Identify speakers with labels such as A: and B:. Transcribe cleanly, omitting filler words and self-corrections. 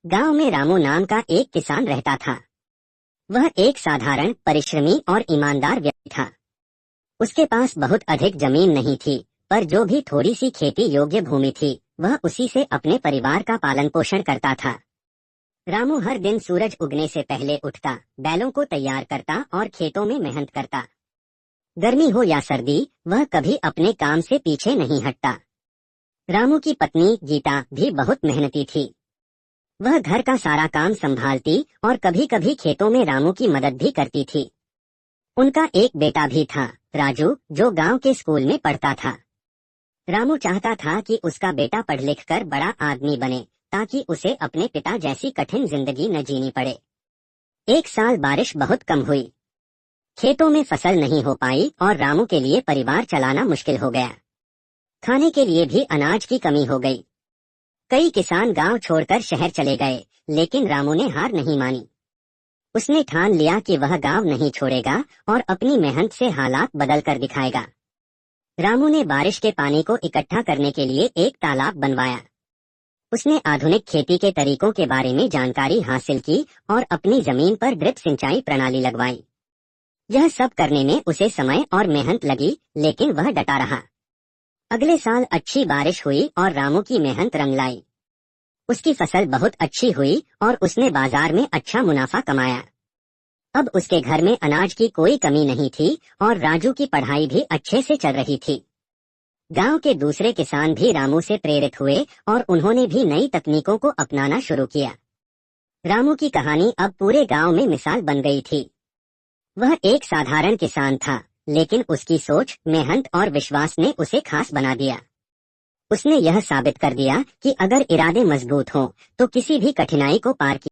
A: गांव में रामू नाम का एक किसान रहता था। वह एक साधारण, परिश्रमी और ईमानदार व्यक्ति था। उसके पास बहुत अधिक जमीन नहीं थी, पर जो भी थोड़ी सी खेती योग्य भूमि थी, वह उसी से अपने परिवार का पालन पोषण करता था। रामू हर दिन सूरज उगने से पहले उठता, बैलों को तैयार करता और खेतों में मेहनत करता। गर्मी हो या सर्दी, वह कभी अपने काम से पीछे नहीं हटता। रामू की पत्नी गीता भी बहुत मेहनती थी। वह घर का सारा काम संभालती और कभी कभी खेतों में रामू की मदद भी करती थी। उनका एक बेटा भी था, राजू, जो गांव के स्कूल में पढ़ता था। रामू चाहता था कि उसका बेटा पढ़ लिख कर बड़ा आदमी बने, ताकि उसे अपने पिता जैसी कठिन जिंदगी न जीनी पड़े। एक साल बारिश बहुत कम हुई। खेतों में फसल नहीं हो पाई और रामू के लिए परिवार चलाना मुश्किल हो गया। खाने के लिए भी अनाज की कमी हो गई। कई किसान गांव छोड़कर शहर चले गए, लेकिन रामू ने हार नहीं मानी। उसने ठान लिया कि वह गांव नहीं छोड़ेगा और अपनी मेहनत से हालात बदल कर दिखाएगा। रामू ने बारिश के पानी को इकट्ठा करने के लिए एक तालाब बनवाया। उसने आधुनिक खेती के तरीकों के बारे में जानकारी हासिल की और अपनी जमीन पर ड्रिप सिंचाई प्रणाली लगवाई। यह सब करने में उसे समय और मेहनत लगी, लेकिन वह डटा रहा। अगले साल अच्छी बारिश हुई और रामू की मेहनत रंग लाई। उसकी फसल बहुत अच्छी हुई और उसने बाजार में अच्छा मुनाफा कमाया। अब उसके घर में अनाज की कोई कमी नहीं थी और राजू की पढ़ाई भी अच्छे से चल रही थी। गांव के दूसरे किसान भी रामू से प्रेरित हुए और उन्होंने भी नई तकनीकों को अपनाना शुरू किया। रामू की कहानी अब पूरे गांव में मिसाल बन गई थी। वह एक साधारण किसान था, लेकिन उसकी सोच, मेहनत और विश्वास ने उसे खास बना दिया। उसने यह साबित कर दिया कि अगर इरादे मजबूत हों, तो किसी भी कठिनाई को पार किया